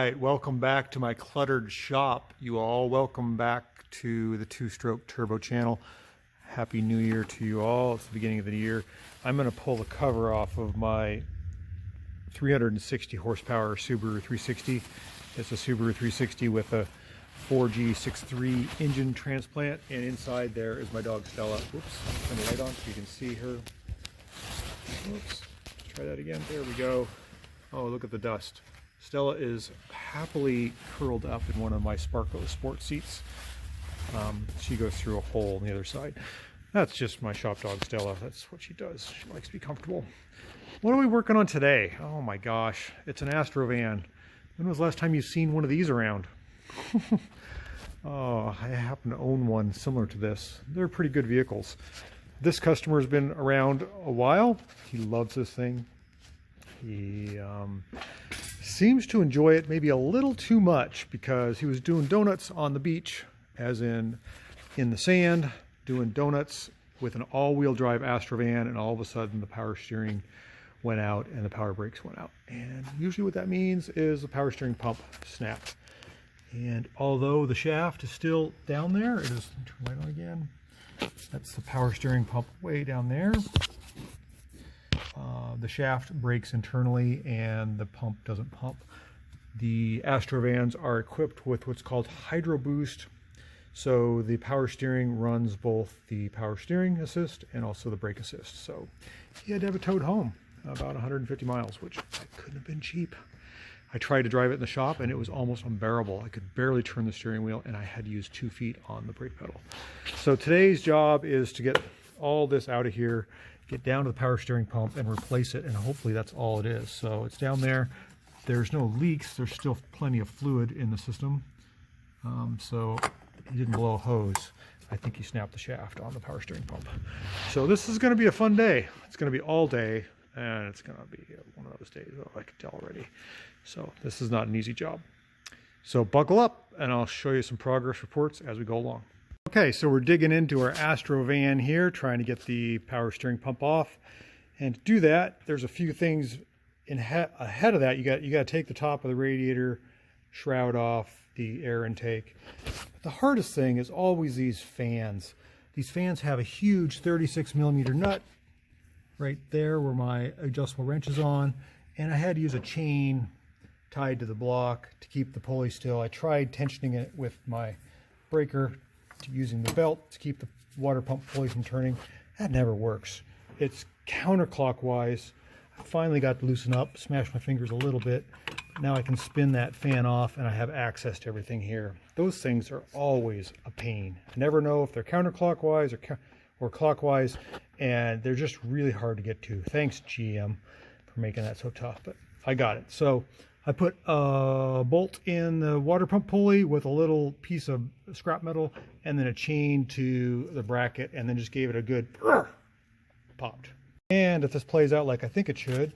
right, welcome back to my cluttered shop. You all, welcome back to the Two-Stroke Turbo channel. Happy New Year to you all. It's the beginning of the year. I'm going to pull the cover off of my 360 horsepower Subaru 360. It's a Subaru 360 with a 4G63 engine transplant, and inside there is my dog Stella. Oops, turn the light on so you can see her. Oops, try that again. There we go. Oh, look at the dust. Stella is happily curled up in one of my Sparko sport seats. She goes through a hole on the other side. That's just my shop dog Stella. That's what she does. She likes to be comfortable. What are we working on today? Oh my gosh, it's an Astro van. When was the last time you've seen one of these around? Oh, I happen to own one similar to this. They're pretty good vehicles. This customer has been around a while. He loves this thing. He seems to enjoy it maybe a little too much because he was doing donuts on the beach, as in the sand, doing donuts with an all-wheel drive Astro van, and all of a sudden the power steering went out and the power brakes went out. And usually what that means is the power steering pump snapped. And although the shaft is still down there, it is, turn the light on again. That's the power steering pump way down there. The shaft breaks internally and the pump doesn't pump. The Astro vans are equipped with what's called Hydro Boost. So the power steering runs both the power steering assist and also the brake assist. So he had to have it towed home about 150 miles, which couldn't have been cheap. I tried to drive it in the shop and it was almost unbearable. I could barely turn the steering wheel and I had to use 2 feet on the brake pedal. So today's job is to get all this out of here, get down to the power steering pump and replace it, and hopefully that's all it is. So it's down there. There's no leaks. There's still plenty of fluid in the system. So he didn't blow a hose. I think he snapped the shaft on the power steering pump. So this is going to be a fun day. It's going to be all day, and it's going to be one of those days. Oh, I can tell already. So this is not an easy job. So buckle up and I'll show you some progress reports as we go along. Okay, so we're digging into our Astro van here, trying to get the power steering pump off. And to do that, there's a few things ahead of that. You got to take the top of the radiator shroud off, the air intake. But the hardest thing is always these fans. These fans have a huge 36mm nut right there where my adjustable wrench is on, and I had to use a chain tied to the block to keep the pulley still. I tried tensioning it with my breaker, using the belt to keep the water pump pulley from turning. That never works. It's counterclockwise. I finally got to loosen up, smashed my fingers a little bit. Now I can spin that fan off and I have access to everything here. Those things are always a pain. I never know if they're counterclockwise or clockwise, and they're just really hard to get to. Thanks, GM, for making that so tough, but I got it. So I put a bolt in the water pump pulley with a little piece of scrap metal and then a chain to the bracket, and then just gave it a good popped. And if this plays out like I think it should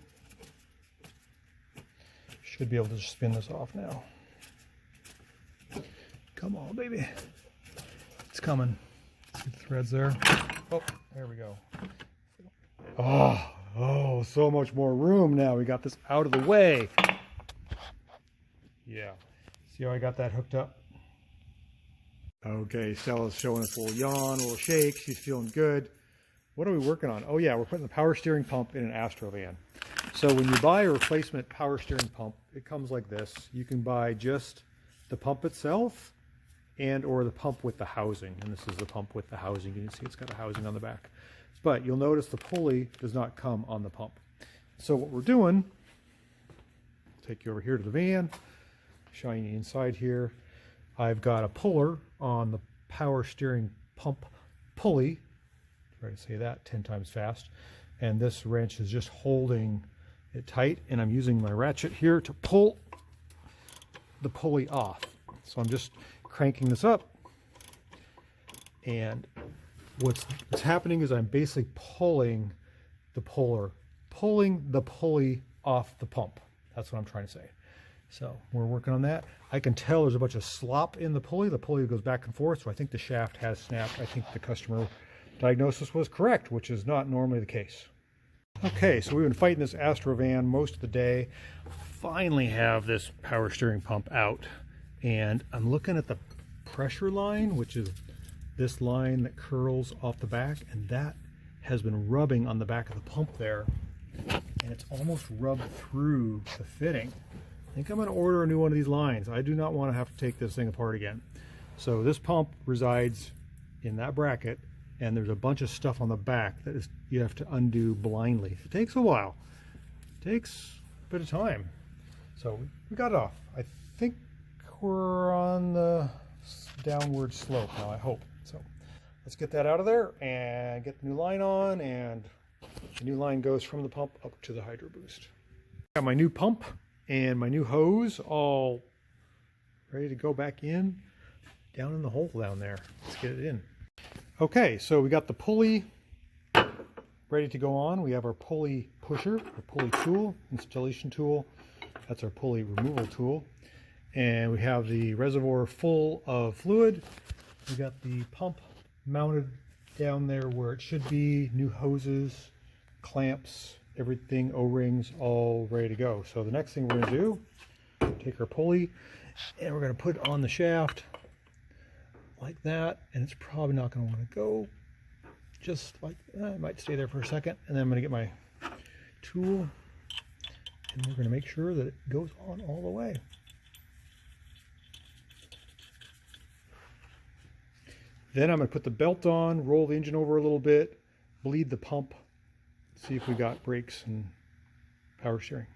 be able to just spin this off now. Come on, baby. It's coming. See the threads there? Oh, there we go. Oh, so much more room now. We got this out of the way. Yeah, see how I got that hooked up? Okay, Stella's showing us a little yawn, a little shake. She's feeling good. What are we working on? Oh yeah, we're putting the power steering pump in an Astro van. So when you buy a replacement power steering pump, it comes like this. You can buy just the pump itself and or the pump with the housing. And this is the pump with the housing. You can see it's got a housing on the back. But you'll notice the pulley does not come on the pump. So what we're doing, take you over here to the van. Showing you inside here, I've got a puller on the power steering pump pulley. Try to say that 10 times fast. And this wrench is just holding it tight, and I'm using my ratchet here to pull the pulley off. So I'm just cranking this up, and what's happening is I'm basically pulling the pulley off the pump. That's what I'm trying to say. So we're working on that. I can tell there's a bunch of slop in the pulley. The pulley goes back and forth, so I think the shaft has snapped. I think the customer diagnosis was correct, which is not normally the case. Okay, so we've been fighting this Astro van most of the day. finally have this power steering pump out, and I'm looking at the pressure line, which is this line that curls off the back, and that has been rubbing on the back of the pump there, and it's almost rubbed through the fitting. I think I'm going to order a new one of these lines. I do not want to have to take this thing apart again. So this pump resides in that bracket, and there's a bunch of stuff on the back that you have to undo blindly. It takes a while. It takes a bit of time. So we got it off. I think we're on the downward slope now, I hope. So let's get that out of there and get the new line on, and the new line goes from the pump up to the Hydro Boost. Got my new pump and my new hose all ready to go back in, down in the hole down there. Let's get it in. Okay, so we got the pulley ready to go on. We have our pulley pusher, our pulley tool, installation tool. That's our pulley removal tool. And we have the reservoir full of fluid. We got the pump mounted down there where it should be. New hoses, clamps, everything, O-rings, all ready to go. So the next thing we're going to do, take our pulley and we're going to put it on the shaft like that, and it's probably not going to want to go just like that. It might stay there for a second, and then I'm going to get my tool and we're going to make sure that it goes on all the way. Then I'm going to put the belt on, roll the engine over a little bit, bleed the pump, see if we got brakes and power steering.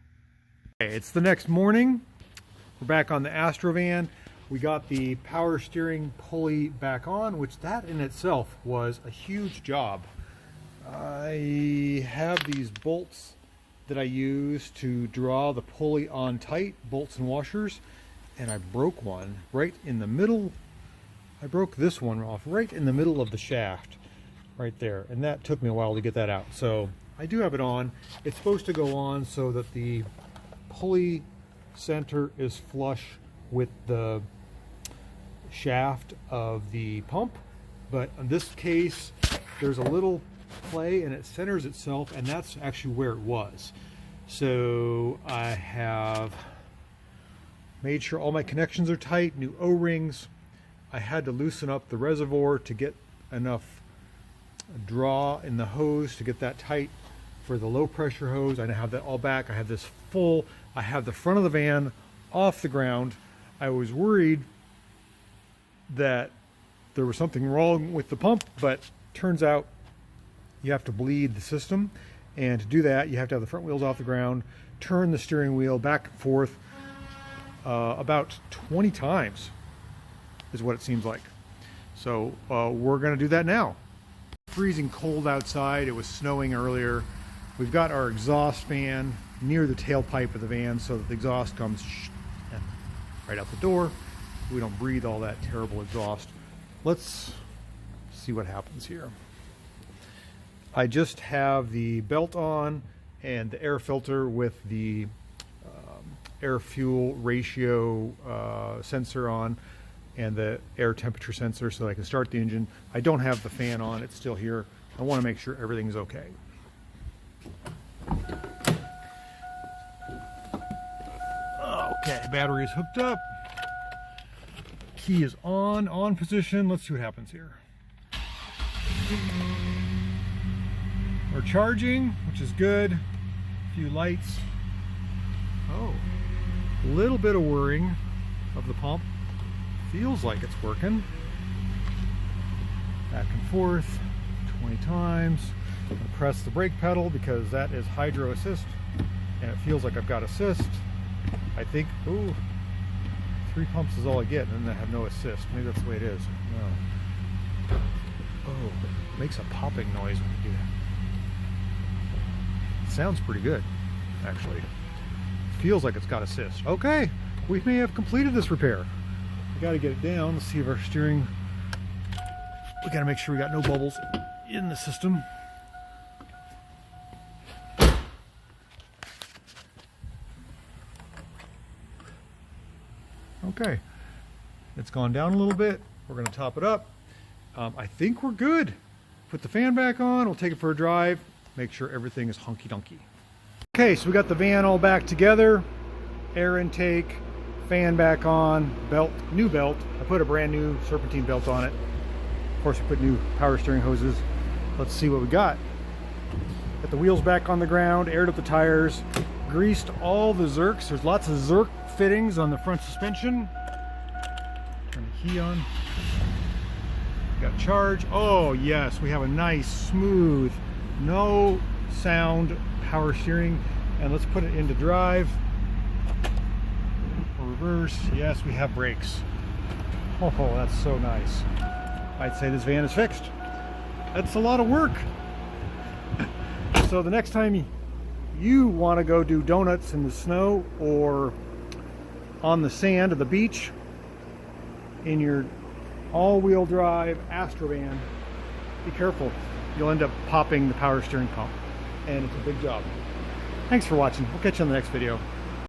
Okay, it's the next morning. We're back on the Astro van. We got the power steering pulley back on, which that in itself was a huge job. I have these bolts that I use to draw the pulley on tight, bolts and washers, and I broke one right in the middle. I broke this one off right in the middle of the shaft, right there, and that took me a while to get that out. So I do have it on. It's supposed to go on so that the pulley center is flush with the shaft of the pump, but in this case there's a little play and it centers itself, and that's actually where it was. So I have made sure all my connections are tight, new O-rings. I had to loosen up the reservoir to get enough draw in the hose to get that tight for the low pressure hose. I have that all back. I have this full. I have the front of the van off the ground. I was worried that there was something wrong with the pump, but turns out you have to bleed the system, and to do that you have to have the front wheels off the ground, turn the steering wheel back and forth about 20 times is what it seems like. So we're going to do that now. Freezing cold outside. It was snowing earlier. We've got our exhaust fan near the tailpipe of the van so that the exhaust comes right out the door. We don't breathe all that terrible exhaust. Let's see what happens here. I just have the belt on and the air filter with the air fuel ratio sensor on, and the air temperature sensor so that I can start the engine. I don't have the fan on, it's still here. I want to make sure everything's okay. Okay, battery is hooked up. Key is on position. Let's see what happens here. We're charging, which is good. A few lights. Oh, a little bit of whirring of the pump. Feels like it's working. Back and forth 20 times. I'm going to press the brake pedal because that is hydro assist, and it feels like I've got assist. I think, ooh, 3 pumps is all I get, and then I have no assist. Maybe that's the way it is. No. Oh, it makes a popping noise when you do that. It sounds pretty good, actually. It feels like it's got assist. Okay, we may have completed this repair. We got to get it down. Let's see if our steering. We got to make sure we got no bubbles in the system. Okay, it's gone down a little bit. We're going to top it up. I think we're good. Put the fan back on. We'll take it for a drive. Make sure everything is hunky-dunky. Okay, so we got the van all back together. air intake, fan back on, belt, new belt. I put a brand new serpentine belt on it. Of course, I put new power steering hoses. Let's see what we got. Got the wheels back on the ground, aired up the tires, greased all the Zerks. There's lots of Zerk fittings on the front suspension. Turn the key on. Got charge. Oh yes, we have a nice, smooth, no sound power steering. And let's put it into drive. Reverse. Yes, we have brakes. Oh, that's so nice. I'd say this van is fixed. That's a lot of work. So the next time you want to go do donuts in the snow or on the sand of the beach in your all-wheel drive Astro van, be careful. You'll end up popping the power steering pump, and it's a big job. Thanks for watching. We'll catch you on the next video.